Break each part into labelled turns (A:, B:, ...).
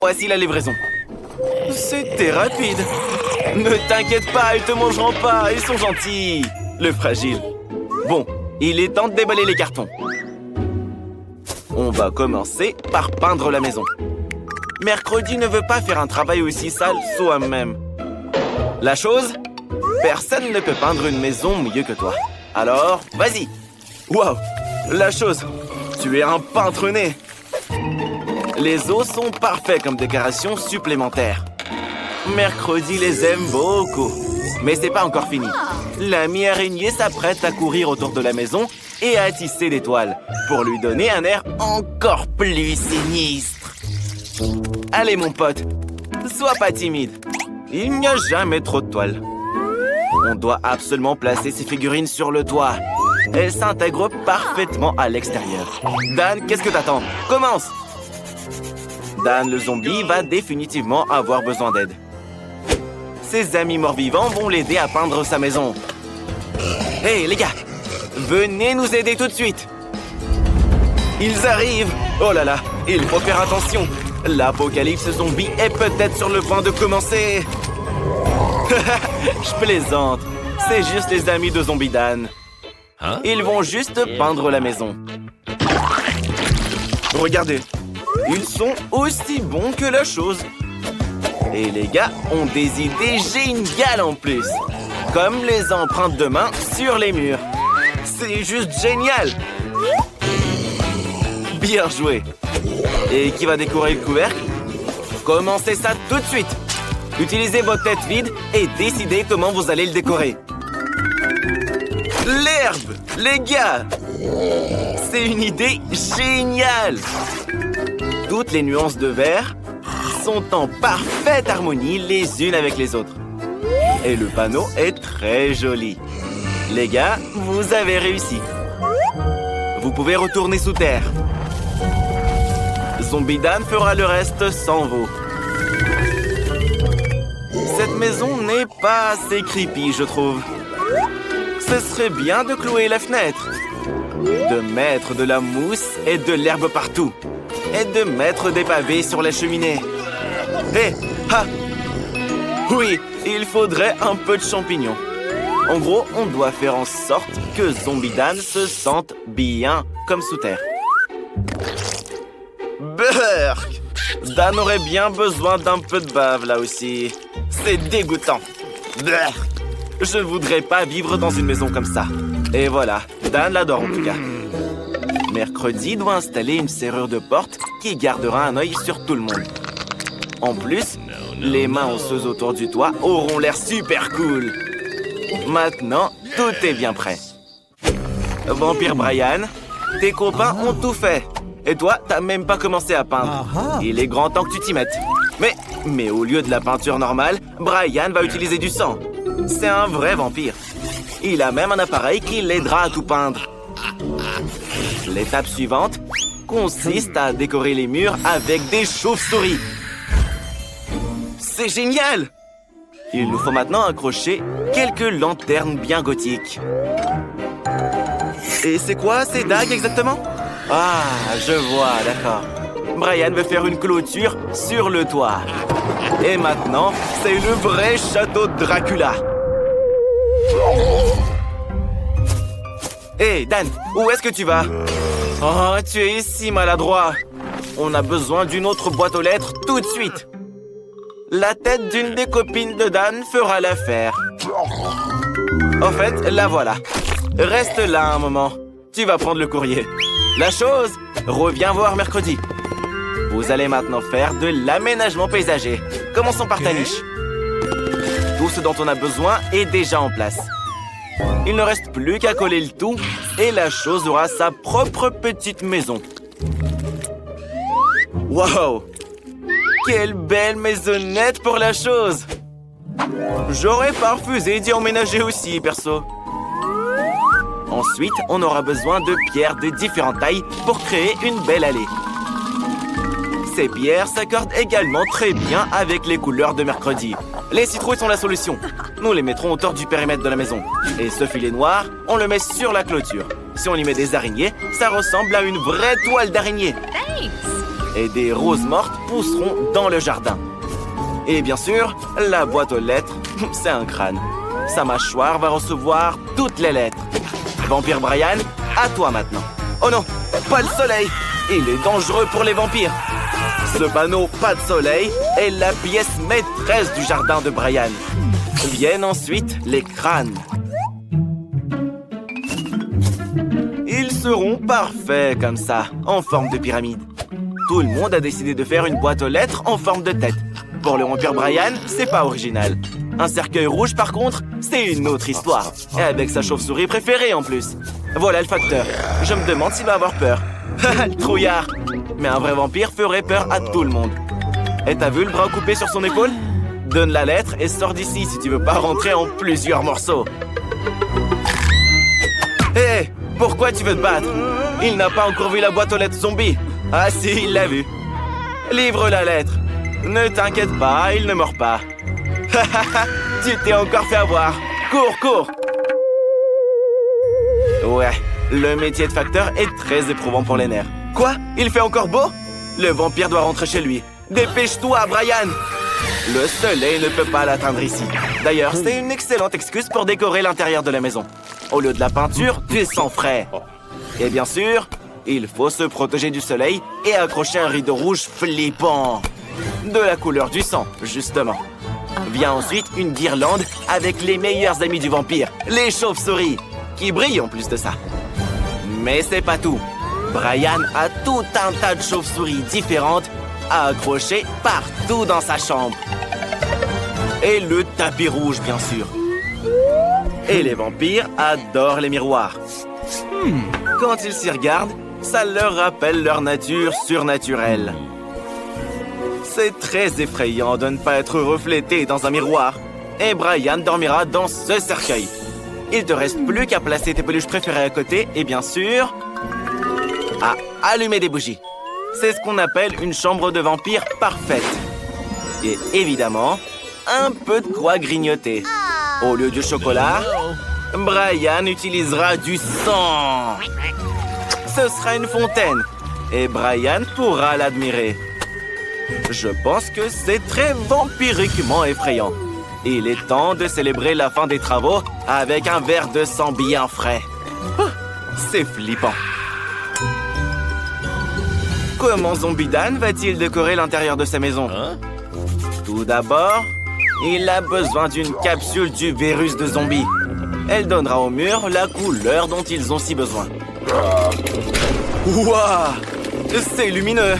A: Voici la livraison. C'était rapide. Ne t'inquiète pas, ils te mangeront pas, ils sont gentils. Le fragile. Bon, il est temps de déballer les cartons. On va commencer par peindre la maison. Mercredi ne veut pas faire un travail aussi sale soi-même. La chose, personne ne peut peindre une maison mieux que toi. Alors, vas-y. Waouh, la chose, tu es un peintre né. Les os sont parfaits comme décoration supplémentaire. Mercredi les aime beaucoup. Mais c'est pas encore fini. L'ami araignée s'apprête à courir autour de la maison et à tisser des toiles pour lui donner un air encore plus sinistre. Allez mon pote, sois pas timide. Il n'y a jamais trop de toiles. On doit absolument placer ces figurines sur le toit. Elles s'intègrent parfaitement à l'extérieur. Dan, qu'est-ce que t'attends? Commence! Dan le zombie va définitivement avoir besoin d'aide. Ses amis morts-vivants vont l'aider à peindre sa maison. Hé, les gars! Venez nous aider tout de suite! Ils arrivent! Oh là là, il faut faire attention! L'apocalypse zombie est peut-être sur le point de commencer! Je plaisante! C'est juste les amis de Zombie Dan. Ils vont juste peindre la maison. Regardez! Ils sont aussi bons que la chose. Et les gars ont des idées géniales en plus. Comme les empreintes de main sur les murs. C'est juste génial! Bien joué! Et qui va décorer le couvercle? Commencez ça tout de suite! Utilisez votre tête vide et décidez comment vous allez le décorer. L'herbe! Les gars! C'est une idée géniale! Toutes les nuances de vert sont en parfaite harmonie les unes avec les autres. Et le panneau est très joli. Les gars, vous avez réussi. Vous pouvez retourner sous terre. Zombie Dan fera le reste sans vous. Cette maison n'est pas assez creepy, je trouve. Ce serait bien de clouer la fenêtre, de mettre de la mousse et de l'herbe partout, et de mettre des pavés sur la cheminée. Hé, ha! Oui, il faudrait un peu de champignons. En gros, on doit faire en sorte que Zombie Dan se sente bien comme sous terre. Burk! Dan aurait bien besoin d'un peu de bave là aussi. C'est dégoûtant. Burk! Je voudrais pas vivre dans une maison comme ça. Et voilà, Dan l'adore en tout cas. Mercredi doit installer une serrure de porte qui gardera un œil sur tout le monde. En plus, les mains osseuses autour du toit auront l'air super cool. Maintenant, tout est bien prêt. Vampire Brian, tes copains ont tout fait. Et toi, t'as même pas commencé à peindre. Il est grand temps que tu t'y mettes. Mais au lieu de la peinture normale, Brian va utiliser du sang. C'est un vrai vampire. Il a même un appareil qui l'aidera à tout peindre. L'étape suivante consiste à décorer les murs avec des chauves-souris. C'est génial! Il nous faut maintenant accrocher quelques lanternes bien gothiques. Et c'est quoi ces dagues exactement? Ah, je vois, d'accord. Brian veut faire une clôture sur le toit. Et maintenant, c'est le vrai château de Dracula. Hé, Dan, où est-ce que tu vas? Oh, tu es si maladroit. On a besoin d'une autre boîte aux lettres tout de suite. La tête d'une des copines de Dan fera l'affaire. En fait, la voilà. Reste là un moment. Tu vas prendre le courrier. La chose, reviens voir mercredi. Vous allez maintenant faire de l'aménagement paysager. Commençons par ta niche. Tout ce dont on a besoin est déjà en place. Il ne reste plus qu'à coller le tout et la chose aura sa propre petite maison. Wow! Quelle belle maisonnette pour la chose! J'aurais pas refusé d'y emménager aussi, perso. Ensuite, on aura besoin de pierres de différentes tailles pour créer une belle allée. Ces pierres s'accordent également très bien avec les couleurs de mercredi. Les citrouilles sont la solution. Nous les mettrons autour du périmètre de la maison. Et ce filet noir, on le met sur la clôture. Si on y met des araignées, ça ressemble à une vraie toile d'araignée. et des roses mortes pousseront dans le jardin. Et bien sûr, la boîte aux lettres, c'est un crâne. Sa mâchoire va recevoir toutes les lettres. Vampire Brian, à toi maintenant. Oh non, pas le soleil! Il est dangereux pour les vampires. Ce panneau « Pas de soleil » est la pièce maîtresse du jardin de Brian. Viennent ensuite les crânes. Ils seront parfaits comme ça, en forme de pyramide. Tout le monde a décidé de faire une boîte aux lettres en forme de tête. Pour le vampire Brian, c'est pas original. Un cercueil rouge, par contre, c'est une autre histoire. Et avec sa chauve-souris préférée en plus. Voilà le facteur. Je me demande s'il va avoir peur. Le trouillard. Mais un vrai vampire ferait peur à tout le monde. Et t'as vu le bras coupé sur son épaule? Donne la lettre et sors d'ici si tu veux pas rentrer en plusieurs morceaux. Hé, pourquoi tu veux te battre? Il n'a pas encore vu la boîte aux lettres zombie. Ah si, il l'a vu. Livre la lettre. Ne t'inquiète pas, il ne mord pas. Tu t'es encore fait avoir. Cours, cours. Ouais, le métier de facteur est très éprouvant pour les nerfs. Quoi? Il fait encore beau? Le vampire doit rentrer chez lui. Dépêche-toi, Brian! Le soleil ne peut pas l'atteindre ici. D'ailleurs, c'est une excellente excuse pour décorer l'intérieur de la maison. Au lieu de la peinture, du sang frais. Et bien sûr, il faut se protéger du soleil et accrocher un rideau rouge flippant. De la couleur du sang, justement. Vient ensuite une guirlande avec les meilleurs amis du vampire, les chauves-souris, qui brillent en plus de ça. Mais c'est pas tout. Brian a tout un tas de chauves-souris différentes à accrocher partout dans sa chambre. Et le tapis rouge, bien sûr. Et les vampires adorent les miroirs. Quand ils s'y regardent, ça leur rappelle leur nature surnaturelle. C'est très effrayant de ne pas être reflété dans un miroir. Et Brian dormira dans ce cercueil. Il te reste plus qu'à placer tes peluches préférées à côté et bien sûr, à allumer des bougies. C'est ce qu'on appelle une chambre de vampire parfaite. Et évidemment, un peu de quoi grignoter. Au lieu du chocolat, Brian utilisera du sang. Ce sera une fontaine et Brian pourra l'admirer. Je pense que c'est très vampiriquement effrayant. Il est temps de célébrer la fin des travaux avec un verre de sang bien frais. C'est flippant. Comment Zombie Dan va-t-il décorer l'intérieur de sa maison? Tout d'abord, il a besoin d'une capsule du virus de zombie. Elle donnera aux murs la couleur dont ils ont si besoin. Waouh! C'est lumineux!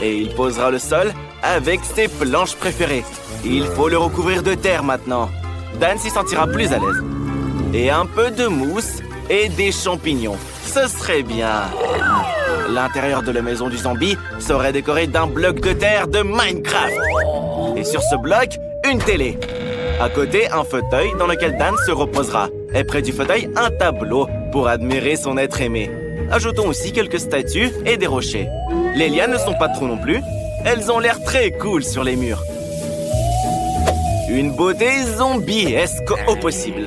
A: Et il posera le sol avec ses planches préférées. Il faut le recouvrir de terre maintenant. Dan s'y sentira plus à l'aise. Et un peu de mousse et des champignons. Ce serait bien. L'intérieur de la maison du zombie serait décoré d'un bloc de terre de Minecraft. Et sur ce bloc, une télé. À côté, un fauteuil dans lequel Dan se reposera. Et près du fauteuil, un tableau pour admirer son être aimé. Ajoutons aussi quelques statues et des rochers. Les lianes ne sont pas trop non plus. Elles ont l'air très cool sur les murs. Une beauté zombiesque au possible.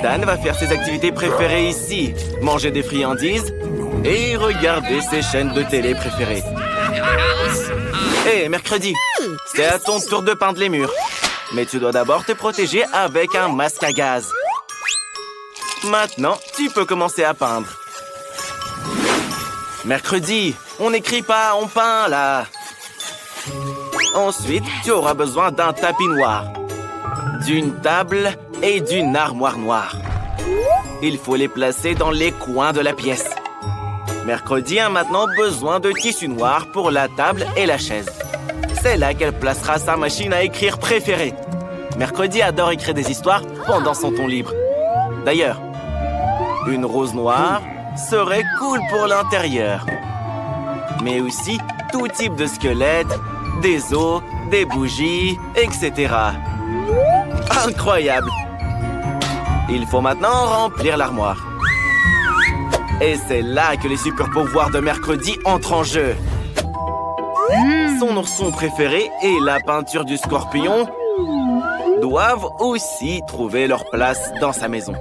A: Dan va faire ses activités préférées ici. Manger des friandises et regarder ses chaînes de télé préférées. Hé, mercredi, c'est à ton tour de peindre les murs. Mais tu dois d'abord te protéger avec un masque à gaz. Maintenant, tu peux commencer à peindre. Mercredi, on n'écrit pas, on peint là. Ensuite, tu auras besoin d'un tapis noir, d'une table et d'une armoire noire. Il faut les placer dans les coins de la pièce. Mercredi a maintenant besoin de tissu noir pour la table et la chaise. C'est là qu'elle placera sa machine à écrire préférée. Mercredi adore écrire des histoires pendant son temps libre. D'ailleurs, une rose noire serait cool pour l'intérieur. Mais aussi tout type de squelette, des os, des bougies, etc. Incroyable! Il faut maintenant remplir l'armoire. Et c'est là que les super pouvoirs de mercredi entrent en jeu. Son ourson préféré et la peinture du scorpion doivent aussi trouver leur place dans sa maison.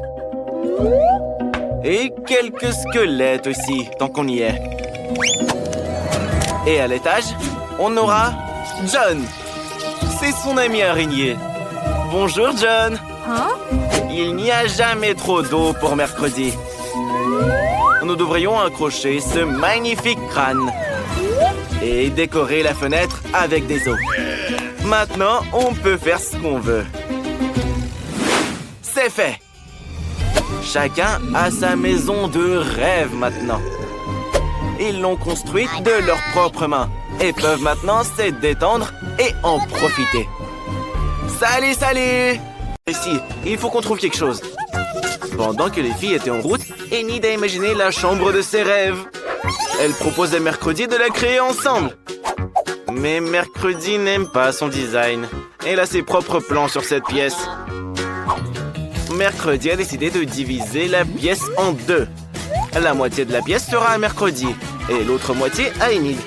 A: Et quelques squelettes aussi, tant qu'on y est. Et à l'étage, on aura John. C'est son ami araignée. Bonjour, John. Il n'y a jamais trop d'eau pour mercredi. Nous devrions accrocher ce magnifique crâne et décorer la fenêtre avec des os. Maintenant, on peut faire ce qu'on veut. C'est fait. Chacun a sa maison de rêve maintenant. Ils l'ont construite de leurs propres mains et peuvent maintenant se détendre et en profiter. Salut, salut! Ici, il faut qu'on trouve quelque chose. Pendant que les filles étaient en route, Enid a imaginé la chambre de ses rêves. Elle propose à Mercredi de la créer ensemble. Mais Mercredi n'aime pas son design. Elle a ses propres plans sur cette pièce. Mercredi a décidé de diviser la pièce en deux. La moitié de la pièce sera à Mercredi et l'autre moitié à Enid.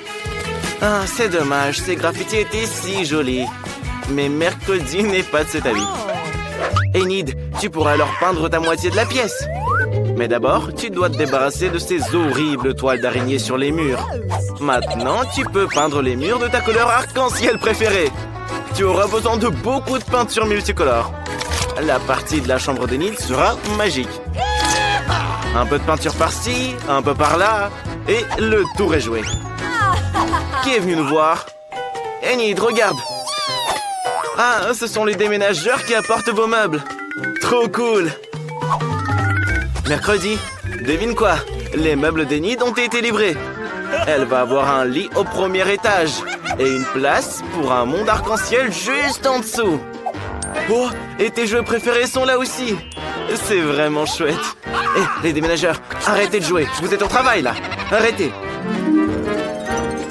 A: Ah, c'est dommage, ces graffitis étaient si jolis. Mais Mercredi n'est pas de cet avis. Enid, tu pourras alors peindre ta moitié de la pièce. Mais d'abord, tu dois te débarrasser de ces horribles toiles d'araignée sur les murs. Maintenant, tu peux peindre les murs de ta couleur arc-en-ciel préférée. Tu auras besoin de beaucoup de peinture multicolore. La partie de la chambre d'Enid sera magique. Un peu de peinture par-ci, un peu par-là, et le tour est joué. Qui est venu nous voir? Enid, regarde! Ah, ce sont les déménageurs qui apportent vos meubles. Trop cool! Mercredi, devine quoi? Les meubles d'Enid ont été livrés. Elle va avoir un lit au premier étage et une place pour un monde arc-en-ciel juste en dessous. Oh, et tes jeux préférés sont là aussi. C'est vraiment chouette. Hé, les déménageurs, arrêtez de jouer. Vous êtes au travail, là. Arrêtez.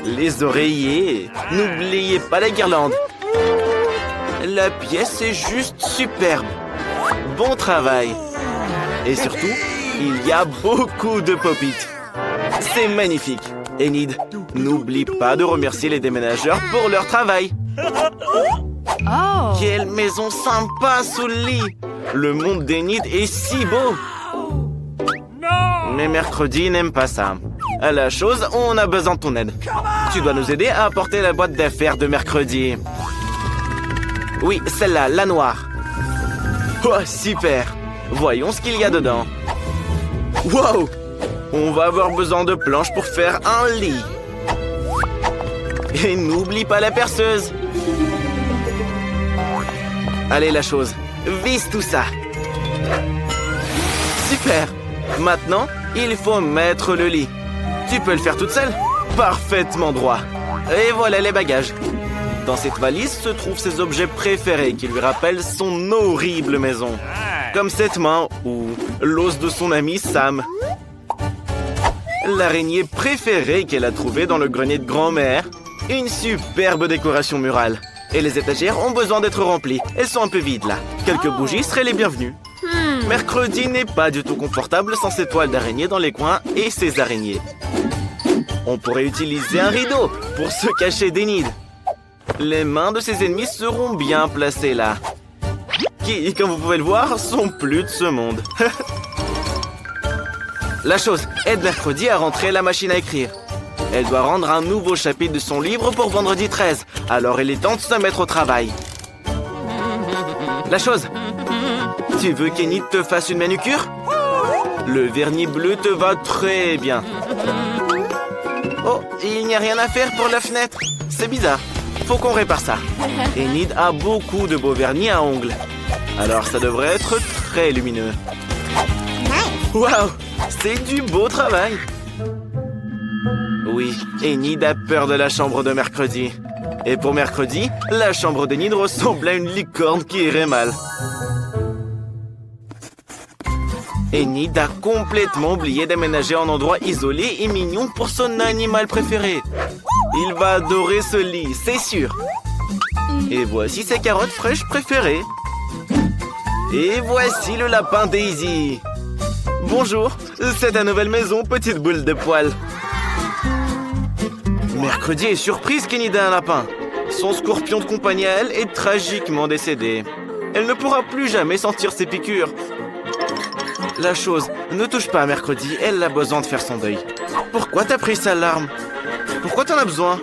A: Les oreillers. N'oubliez pas la guirlande. La pièce est juste superbe. Bon travail. Et surtout, il y a beaucoup de pop-it. C'est magnifique. Enid, n'oublie pas de remercier les déménageurs pour leur travail. Oh. Quelle maison sympa sous le lit. Le monde d'Enid est si beau. Mais Mercredi n'aime pas ça. À la chose, on a besoin de ton aide. Tu dois nous aider à apporter la boîte d'affaires de Mercredi. Oui, celle-là, la noire. Oh, super. Voyons ce qu'il y a dedans. Wow! On va avoir besoin de planches pour faire un lit. Et n'oublie pas la perceuse. Allez, la chose. Visse tout ça. Super. Maintenant, il faut mettre le lit. Tu peux le faire toute seule? Parfaitement droit. Et voilà les bagages. Dans cette valise se trouvent ses objets préférés qui lui rappellent son horrible maison. Comme cette main ou l'os de son ami Sam. L'araignée préférée qu'elle a trouvée dans le grenier de grand-mère. Une superbe décoration murale. Et les étagères ont besoin d'être remplies. Elles sont un peu vides là. Quelques bougies seraient les bienvenues. Mercredi n'est pas du tout confortable sans ses toiles d'araignée dans les coins et ses araignées. On pourrait utiliser un rideau pour se cacher d'Enid. Les mains de ses ennemis seront bien placées là. Qui, comme vous pouvez le voir, sont plus de ce monde. La chose, aide Mercredi à rentrer la machine à écrire. Elle doit rendre un nouveau chapitre de son livre pour vendredi 13. Alors il est temps de se mettre au travail. La chose, tu veux qu'Enid te fasse une manucure? Le vernis bleu te va très bien. Oh, il n'y a rien à faire pour la fenêtre. C'est bizarre. Faut qu'on répare ça. Enid a beaucoup de beaux vernis à ongles. Alors ça devrait être très lumineux. Waouh, c'est du beau travail. Oui, Enid a peur de la chambre de Mercredi. Et pour Mercredi, la chambre d'Enid ressemble à une licorne qui irait mal. Enid a complètement oublié d'aménager un endroit isolé et mignon pour son animal préféré. Il va adorer ce lit, c'est sûr. Et voici ses carottes fraîches préférées. Et voici le lapin Daisy. Bonjour, c'est ta nouvelle maison, petite boule de poils. Mercredi est surprise qu'Enid ait un lapin. Son scorpion de compagnie à elle est tragiquement décédé. Elle ne pourra plus jamais sentir ses piqûres. La chose, ne touche pas à Mercredi, elle a besoin de faire son deuil. Pourquoi t'as pris sa larme? Pourquoi t'en as besoin?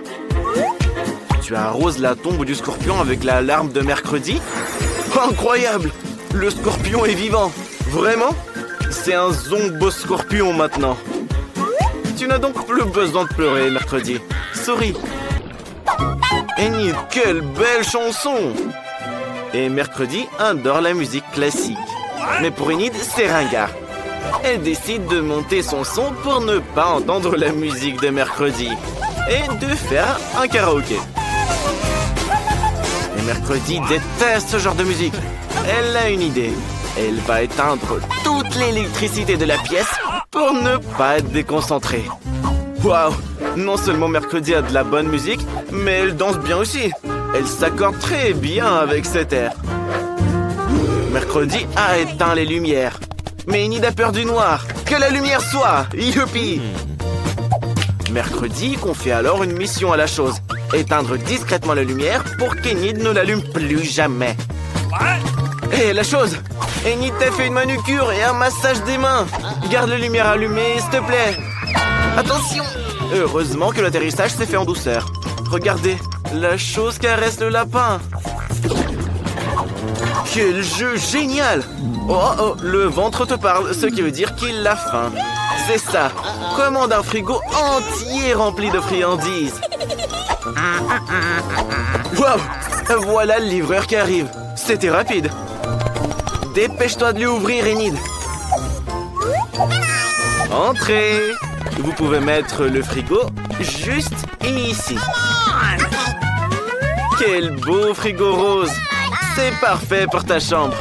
A: Tu arroses la tombe du scorpion avec la larme de Mercredi? Incroyable! Le scorpion est vivant! Vraiment? C'est un zombo scorpion maintenant. Tu n'as donc plus besoin de pleurer, Mercredi. Souris. Enid, quelle belle chanson! Et Mercredi adore la musique classique. Mais pour Enid, c'est ringard. Elle décide de monter son son pour ne pas entendre la musique de Mercredi et de faire un karaoké. Et Mercredi déteste ce genre de musique. Elle a une idée. Elle va éteindre toute l'électricité de la pièce pour ne pas être déconcentrée. Waouh! Non seulement Mercredi a de la bonne musique, mais elle danse bien aussi. Elle s'accorde très bien avec cet air. Mercredi a éteint les lumières. Mais Enid a peur du noir. Que la lumière soit! Youpi! Mercredi confie alors une mission à la chose. Éteindre discrètement la lumière pour qu'Enid ne l'allume plus jamais. Hé, la chose! Enid t'a fait une manucure et un massage des mains. Garde la lumière allumée, s'il te plaît. Attention! Heureusement que l'atterrissage s'est fait en douceur. Regardez, la chose caresse le lapin. Quel jeu génial! Oh, le ventre te parle, ce qui veut dire qu'il a faim. C'est ça. Commande un frigo entier rempli de friandises. Waouh! Voilà le livreur qui arrive. C'était rapide. Dépêche-toi de lui ouvrir, Enid. Entrez. Vous pouvez mettre le frigo juste ici. Quel beau frigo rose. C'est parfait pour ta chambre.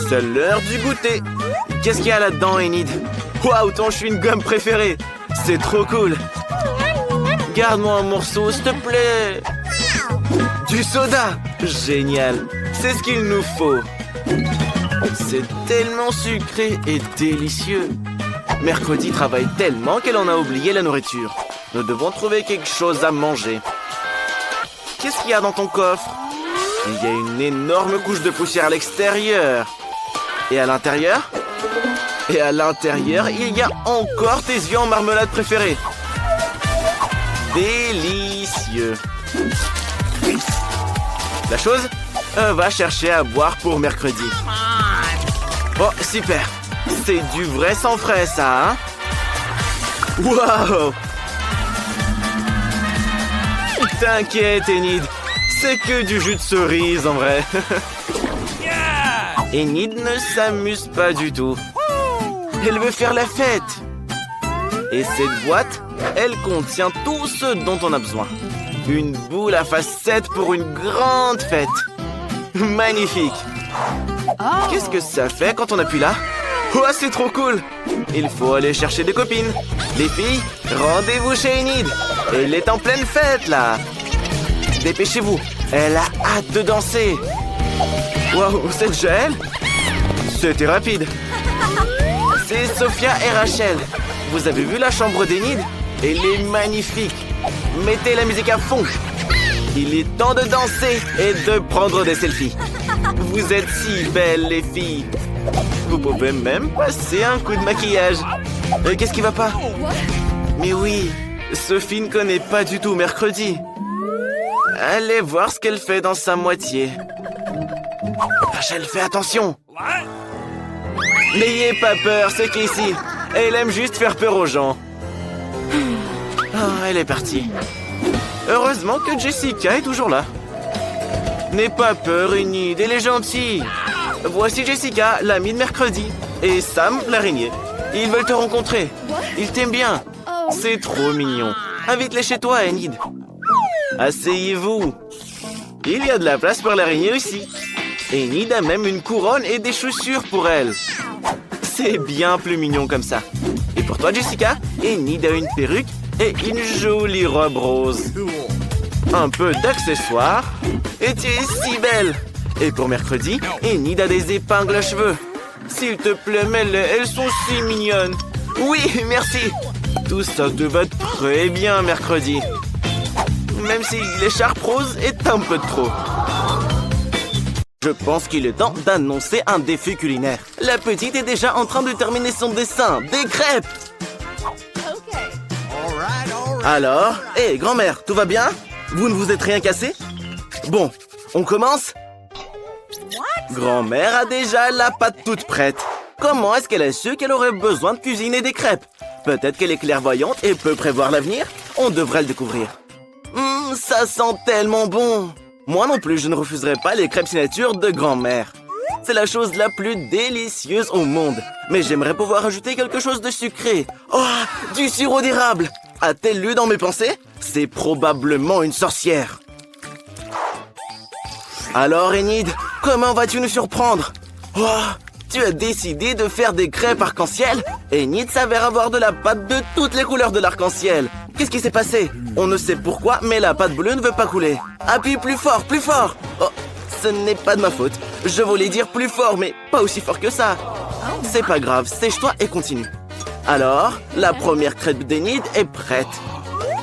A: C'est l'heure du goûter. Qu'est-ce qu'il y a là-dedans, Enid? Waouh, ton chewing-gum préféré. C'est trop cool. Garde-moi un morceau, s'il te plaît. Du soda. Génial. C'est ce qu'il nous faut. C'est tellement sucré et délicieux. Mercredi travaille tellement qu'elle en a oublié la nourriture. Nous devons trouver quelque chose à manger. Qu'est-ce qu'il y a dans ton coffre? Il y a une énorme couche de poussière à l'extérieur. Et à l'intérieur? Et à l'intérieur, il y a encore tes yeux en marmelade préférés. Délicieux. La chose va chercher à boire pour mercredi. Oh, super. C'est du vrai sang frais, ça, hein? Waouh! T'inquiète, Enid. C'est que du jus de cerise, en vrai. Enid ne s'amuse pas du tout. Elle veut faire la fête. Et cette boîte, elle contient tout ce dont on a besoin. Une boule à facettes pour une grande fête. Magnifique. Qu'est-ce que ça fait quand on appuie là? Oh, c'est trop cool. Il faut aller chercher des copines. Les filles, rendez-vous chez Enid. Elle est en pleine fête, là. Dépêchez-vous. Elle a hâte de danser. Waouh, c'est déjà elle? C'était rapide. C'est Sophia et Rachel. Vous avez vu la chambre d'Enid? Elle est magnifique. Mettez la musique à fond. Il est temps de danser et de prendre des selfies. Vous êtes si belles, les filles. Vous pouvez même passer un coup de maquillage. Qu'est-ce qui va pas? Mais oui, Sophie ne connaît pas du tout mercredi. Allez voir ce qu'elle fait dans sa moitié. Rachel, fais attention. N'ayez pas peur, c'est Casey. Elle aime juste faire peur aux gens. Ah, elle est partie. Heureusement que Jessica est toujours là. N'aie pas peur, Enid, elle est gentille. Voici Jessica, l'amie de mercredi. Et Sam, l'araignée. Ils veulent te rencontrer. Ils t'aiment bien. C'est trop mignon. Invite-les chez toi, Enid. Asseyez-vous. Il y a de la place pour l'araignée aussi. Enid a même une couronne et des chaussures pour elle. C'est bien plus mignon comme ça. Et pour toi, Jessica, Enid a une perruque et une jolie robe rose. Un peu d'accessoires. Et tu es si belle. Et pour mercredi, Enid a des épingles à cheveux. S'il te plaît, mets-les, elles sont si mignonnes. Oui, merci. Tout ça te va très bien mercredi. Même si l'écharpe rose est un peu trop. Je pense qu'il est temps d'annoncer un défi culinaire. La petite est déjà en train de terminer son dessin. Des crêpes! Alors, hé, grand-mère, tout va bien? Vous ne vous êtes rien cassé? Bon, on commence? Grand-mère a déjà la pâte toute prête. Comment est-ce qu'elle a su qu'elle aurait besoin de cuisiner des crêpes? Peut-être qu'elle est clairvoyante et peut prévoir l'avenir? On devrait le découvrir. Ça sent tellement bon! Moi non plus, je ne refuserai pas les crêpes signature de grand-mère. C'est la chose la plus délicieuse au monde. Mais j'aimerais pouvoir ajouter quelque chose de sucré. Oh, du sirop d'érable! A-t-elle lu dans mes pensées? C'est probablement une sorcière. Alors, Enid, comment vas-tu nous surprendre? Oh, tu as décidé de faire des crêpes arc-en-ciel? Enid s'avère avoir de la pâte de toutes les couleurs de l'arc-en-ciel. Qu'est-ce qui s'est passé? On ne sait pourquoi, mais la pâte bleue ne veut pas couler. Appuie plus fort, plus fort! Oh, ce n'est pas de ma faute. Je voulais dire plus fort, mais pas aussi fort que ça. C'est pas grave, sèche-toi et continue. Alors, la première crêpe d'Enid est prête.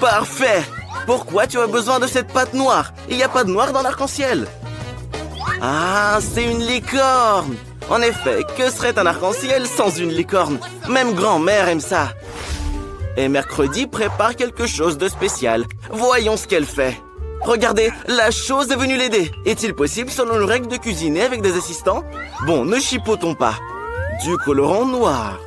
A: Parfait! Pourquoi tu as besoin de cette pâte noire? Il n'y a pas de noir dans l'arc-en-ciel. Ah, c'est une licorne! En effet, que serait un arc-en-ciel sans une licorne? Même grand-mère aime ça. Et mercredi prépare quelque chose de spécial. Voyons ce qu'elle fait. Regardez, la chose est venue l'aider. Est-il possible, selon nos règles, de cuisiner avec des assistants? Bon, ne chipotons pas. Du colorant noir.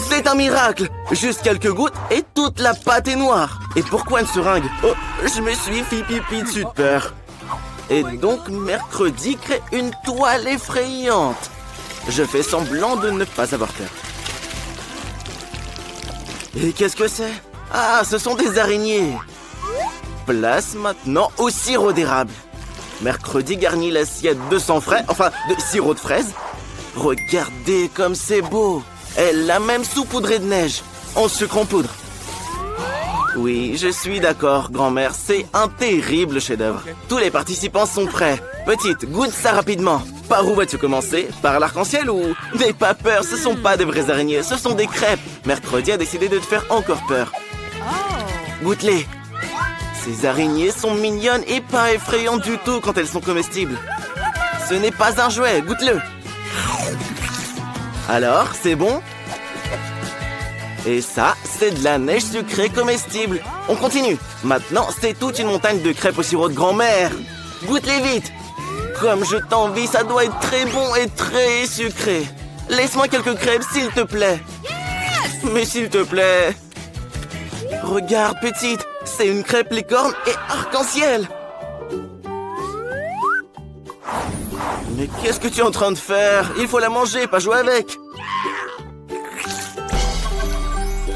A: C'est un miracle! Juste quelques gouttes et toute la pâte est noire. Et pourquoi une seringue? Oh, je me suis fait pipi dessus de peur. Et donc, mercredi crée une toile effrayante. Je fais semblant de ne pas avoir peur. Et qu'est-ce que c'est? Ah, ce sont des araignées. Place maintenant au sirop d'érable. Mercredi garnit l'assiette de sang frais, enfin, de sirop de fraise. Regardez comme c'est beau. Elle l'a même saupoudré de neige, en sucre en poudre. Oui, je suis d'accord, grand-mère, c'est un terrible chef-d'œuvre. Tous les participants sont prêts. Petite, goûte ça rapidement. Par où vas-tu commencer? Par l'arc-en-ciel ou... N'aie pas peur, ce sont pas des vraies araignées, ce sont des crêpes. Mercredi a décidé de te faire encore peur. Goûte-les. Ces araignées sont mignonnes et pas effrayantes du tout quand elles sont comestibles. Ce n'est pas un jouet, goûte-le. Alors, c'est bon? Et ça, c'est de la neige sucrée comestible. On continue. Maintenant, c'est toute une montagne de crêpes au sirop de grand-mère. Goûte-les vite. Comme je t'envie, ça doit être très bon et très sucré. Laisse-moi quelques crêpes, s'il te plaît. Mais s'il te plaît. Regarde, petite, c'est une crêpe licorne et arc-en-ciel. Mais qu'est-ce que tu es en train de faire? Il faut la manger, pas jouer avec.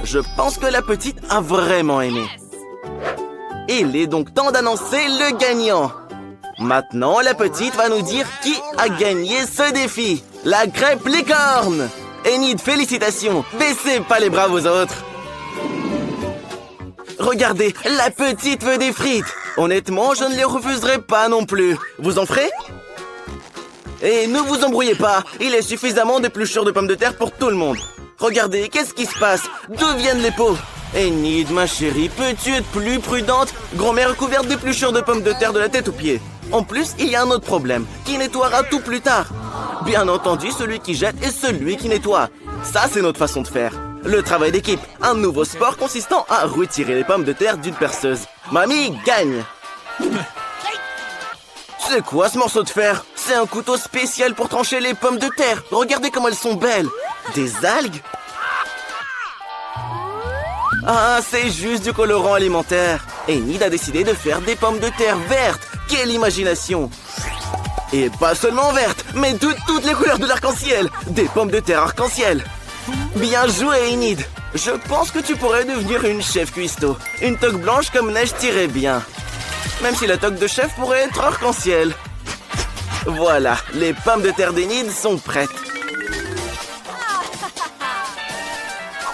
A: Je pense que la petite a vraiment aimé. Il est donc temps d'annoncer le gagnant. Maintenant, la petite va nous dire qui a gagné ce défi. La crêpe licorne. Enid, félicitations. Baissez pas les bras aux autres. Regardez, la petite veut des frites. Honnêtement, je ne les refuserai pas non plus. Vous en ferez? Et ne vous embrouillez pas. Il est suffisamment d'épluchures de pommes de terre pour tout le monde. Regardez, qu'est-ce qui se passe? D'où viennent les pots? Enid, ma chérie, peux-tu être plus prudente? Grand-mère est couverte d'épluchures de pommes de terre de la tête aux pieds. En plus, il y a un autre problème. Qui nettoiera tout plus tard? Bien entendu, celui qui jette et celui qui nettoie. Ça, c'est notre façon de faire. Le travail d'équipe, un nouveau sport consistant à retirer les pommes de terre d'une perceuse. Mamie gagne. C'est quoi ce morceau de fer? C'est un couteau spécial pour trancher les pommes de terre. Regardez comme elles sont belles. Des algues? Ah, c'est juste du colorant alimentaire. Enid a décidé de faire des pommes de terre vertes. Quelle imagination! Et pas seulement vertes, mais de toutes les couleurs de l'arc-en-ciel. Des pommes de terre arc-en-ciel. Bien joué, Enid. Je pense que tu pourrais devenir une chef cuistot. Une toque blanche comme neige t'irait bien. Même si la toque de chef pourrait être arc-en-ciel. Voilà, les pommes de terre d'Enid sont prêtes.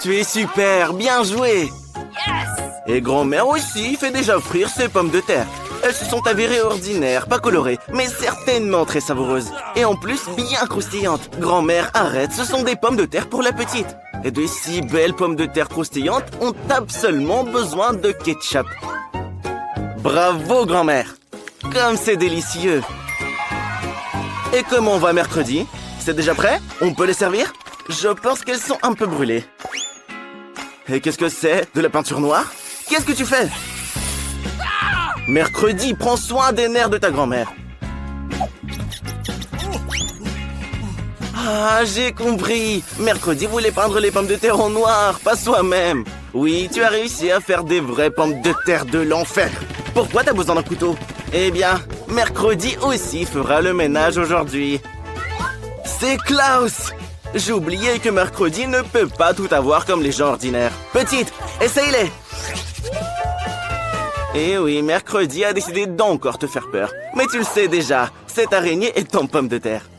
A: Tu es super, bien joué. Et grand-mère aussi fait déjà frire ses pommes de terre. Elles se sont avérées ordinaires, pas colorées, mais certainement très savoureuses. Et en plus, bien croustillantes. Grand-mère, arrête, ce sont des pommes de terre pour la petite. Et de si belles pommes de terre croustillantes ont absolument besoin de ketchup. Bravo, grand-mère. Comme c'est délicieux. Et comment va mercredi? C'est déjà prêt? On peut les servir? Je pense qu'elles sont un peu brûlées. Et qu'est-ce que c'est? De la peinture noire? Qu'est-ce que tu fais? Mercredi, prends soin des nerfs de ta grand-mère. Ah, j'ai compris. Mercredi voulait peindre les pommes de terre en noir, pas soi-même. Oui, tu as réussi à faire des vraies pommes de terre de l'enfer. Pourquoi t'as besoin d'un couteau? Eh bien, mercredi aussi fera le ménage aujourd'hui. C'est Klaus! J'ai oublié que mercredi ne peut pas tout avoir comme les gens ordinaires. Petite, essaye-les! Eh oui, mercredi a décidé d'encore te faire peur. Mais tu le sais déjà, cette araignée est en pomme de terre.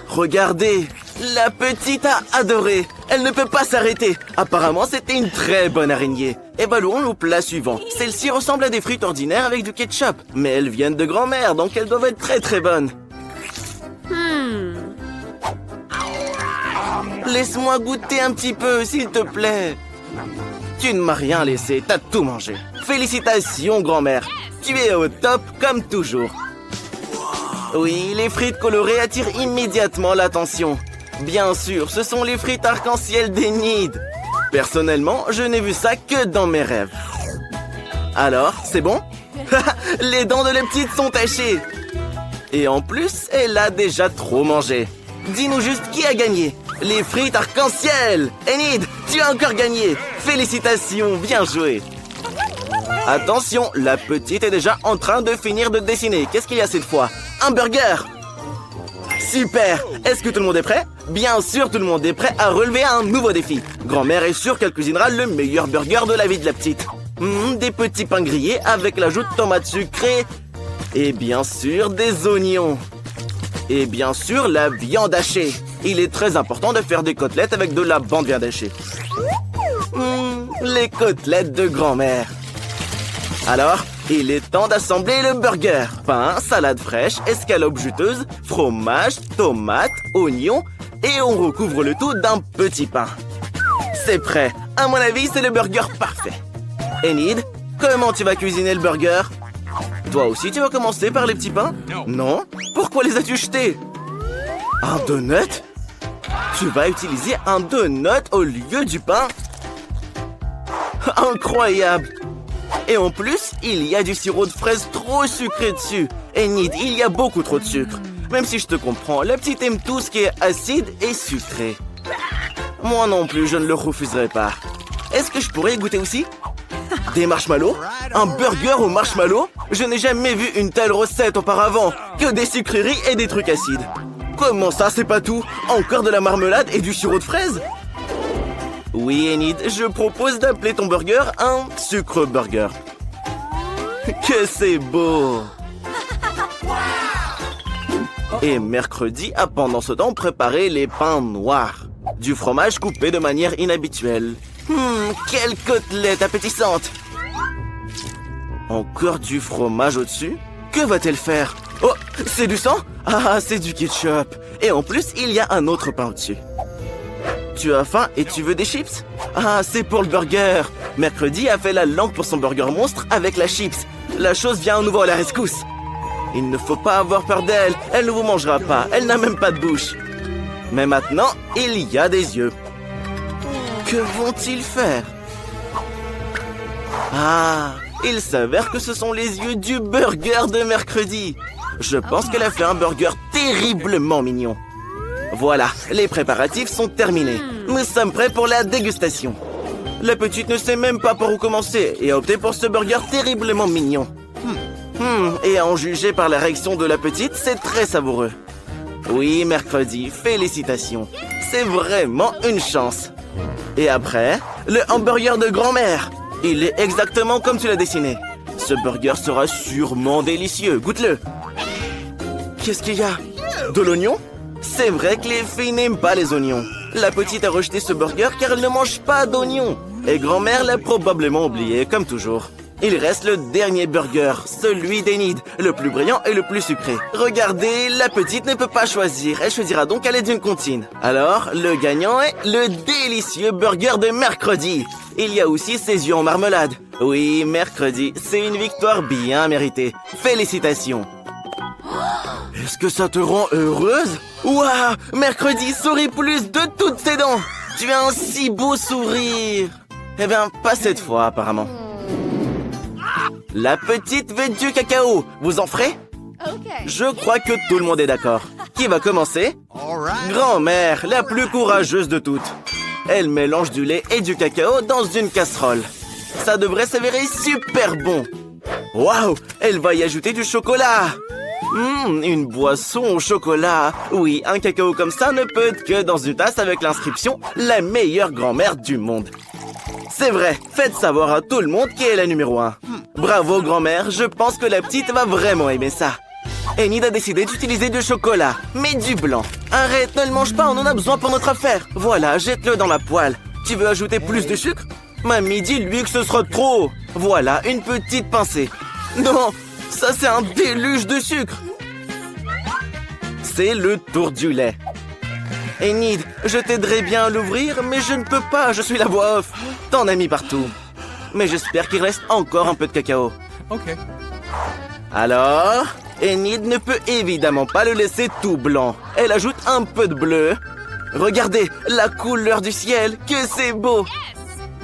A: Regardez, la petite a adoré. Elle ne peut pas s'arrêter. Apparemment, c'était une très bonne araignée. Et allons au plat suivant. Celle-ci ressemble à des frites ordinaires avec du ketchup. Mais elles viennent de grand-mère, donc elles doivent être très très bonnes. Laisse-moi goûter un petit peu, s'il te plaît. Tu ne m'as rien laissé, t'as tout mangé. Félicitations, grand-mère. Tu es au top comme toujours. Oui, les frites colorées attirent immédiatement l'attention. Bien sûr, ce sont les frites arc-en-ciel d'Enid. Personnellement, je n'ai vu ça que dans mes rêves. Alors, c'est bon? Les dents de la petite sont tachées. Et en plus, elle a déjà trop mangé. Dis-nous juste qui a gagné. Les frites arc-en-ciel! Enid, tu as encore gagné! Félicitations, bien joué! Attention, la petite est déjà en train de finir de dessiner. Qu'est-ce qu'il y a cette fois? Un burger! Super! Est-ce que tout le monde est prêt? Bien sûr, tout le monde est prêt à relever un nouveau défi. Grand-mère est sûre qu'elle cuisinera le meilleur burger de la vie de la petite. Des petits pains grillés avec l'ajout de tomates sucrées. Et bien sûr, des oignons. Et bien sûr, la viande hachée. Il est très important de faire des côtelettes avec de la bande viande hachée. Les côtelettes de grand-mère. Alors, il est temps d'assembler le burger. Pain, salade fraîche, escalope juteuse, fromage, tomates, oignons et on recouvre le tout d'un petit pain. C'est prêt. À mon avis, c'est le burger parfait. Enid, comment tu vas cuisiner le burger? Toi aussi, tu vas commencer par les petits pains? Non? Pourquoi les as-tu jetés? Un donut? Tu vas utiliser un donut au lieu du pain? Incroyable! Et en plus, il y a du sirop de fraise trop sucré dessus. Enid, il y a beaucoup trop de sucre. Même si je te comprends, la petite aime tout ce qui est acide et sucré. Moi non plus, je ne le refuserai pas. Est-ce que je pourrais y goûter aussi? Des marshmallows? Un burger au marshmallow? Je n'ai jamais vu une telle recette auparavant. Que des sucreries et des trucs acides. Comment ça, c'est pas tout? Encore de la marmelade et du sirop de fraise? Oui, Enid, je propose d'appeler ton burger un sucre burger. Que c'est beau! Et mercredi a pendant ce temps préparé les pains noirs. Du fromage coupé de manière inhabituelle. Quelle côtelette appétissante! Encore du fromage au-dessus? Que va-t-elle faire? Oh, c'est du sang? Ah, c'est du ketchup. Et en plus, il y a un autre pain au-dessus. Tu as faim et tu veux des chips? Ah, c'est pour le burger. Mercredi a fait la langue pour son burger monstre avec la chips. La chose vient à nouveau à la rescousse. Il ne faut pas avoir peur d'elle. Elle ne vous mangera pas. Elle n'a même pas de bouche. Mais maintenant, il y a des yeux. Que vont-ils faire? Ah, il s'avère que ce sont les yeux du burger de mercredi. Je pense qu'elle a fait un burger terriblement mignon. Voilà, les préparatifs sont terminés. Nous sommes prêts pour la dégustation. La petite ne sait même pas par où commencer et a opté pour ce burger terriblement mignon. Et à en juger par la réaction de la petite, c'est très savoureux. Oui, mercredi, félicitations. C'est vraiment une chance. Et après, le hamburger de grand-mère. Il est exactement comme tu l'as dessiné. Ce burger sera sûrement délicieux. Goûte-le. Qu'est-ce qu'il y a? De l'oignon? C'est vrai que les filles n'aiment pas les oignons. La petite a rejeté ce burger car elle ne mange pas d'oignons. Et grand-mère l'a probablement oublié, comme toujours. Il reste le dernier burger, celui d'Enid, le plus brillant et le plus sucré. Regardez, la petite ne peut pas choisir. Elle choisira donc à l'aide d'une comptine. Alors, le gagnant est le délicieux burger de mercredi. Il y a aussi ses yeux en marmelade. Oui, mercredi, c'est une victoire bien méritée. Félicitations. Est-ce que ça te rend heureuse? Waouh! Mercredi sourit plus de toutes ses dents! Tu as un si beau sourire! Eh bien, pas cette fois, apparemment. La petite veut du cacao. Vous en ferez? Je crois que tout le monde est d'accord. Qui va commencer? Grand-mère, la plus courageuse de toutes. Elle mélange du lait et du cacao dans une casserole. Ça devrait s'avérer super bon. Waouh! Elle va y ajouter du chocolat. Une boisson au chocolat. Oui, un cacao comme ça ne peut être que dans une tasse avec l'inscription « La meilleure grand-mère du monde ». C'est vrai, faites savoir à tout le monde qui est la numéro 1. Bravo grand-mère, je pense que la petite va vraiment aimer ça. Enid a décidé d'utiliser du chocolat, mais du blanc. Arrête, ne le mange pas, on en a besoin pour notre affaire. Voilà, jette-le dans la poêle. Tu veux ajouter plus de sucre? Mamie, dis-lui que ce sera trop. Voilà, une petite pincée. Non, ça c'est un déluge de sucre. C'est le tour du lait. Enid, je t'aiderais bien à l'ouvrir, mais je ne peux pas, je suis la voix off. T'en as mis partout. Mais j'espère qu'il reste encore un peu de cacao.
B: Ok.
A: Alors, Enid ne peut évidemment pas le laisser tout blanc. Elle ajoute un peu de bleu. Regardez, la couleur du ciel, que c'est beau.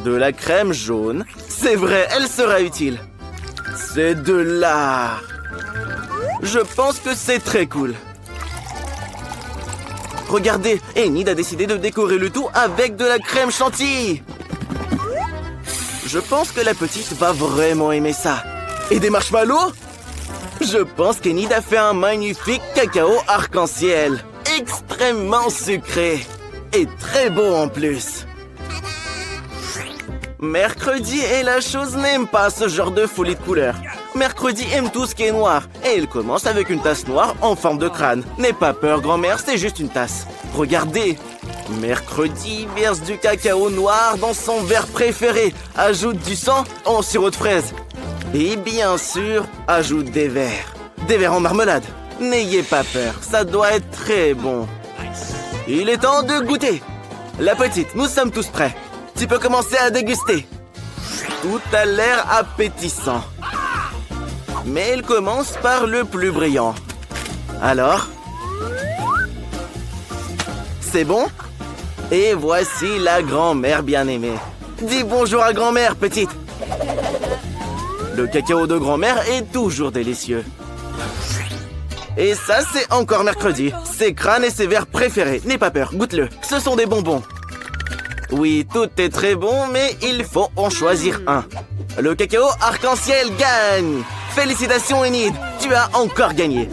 A: De la crème jaune. C'est vrai, elle sera utile. C'est de l'art. Je pense que c'est très cool. Regardez, Enid a décidé de décorer le tout avec de la crème chantilly. Je pense que la petite va vraiment aimer ça. Et des marshmallows? Je pense qu'Enid a fait un magnifique cacao arc-en-ciel. Extrêmement sucré. Et très beau en plus. Mercredi et la chose n'aime pas ce genre de folie de couleurs. Mercredi aime tout ce qui est noir. Et il commence avec une tasse noire en forme de crâne. N'aie pas peur, grand-mère, c'est juste une tasse. Regardez. Mercredi verse du cacao noir dans son verre préféré. Ajoute du sang en sirop de fraise. Et bien sûr, ajoute des verres. Des verres en marmelade. N'ayez pas peur, ça doit être très bon. Il est temps de goûter. La petite, nous sommes tous prêts. Tu peux commencer à déguster. Tout a l'air appétissant. Mais il commence par le plus brillant. Alors? C'est bon? Et voici la grand-mère bien-aimée. Dis bonjour à grand-mère, petite. Le cacao de grand-mère est toujours délicieux. Et ça, c'est encore mercredi. Ses crânes et ses verres préférés. N'aie pas peur, goûte-le. Ce sont des bonbons. Oui, tout est très bon, mais il faut en choisir un. Le cacao arc-en-ciel gagne. Félicitations, Enid. Tu as encore gagné.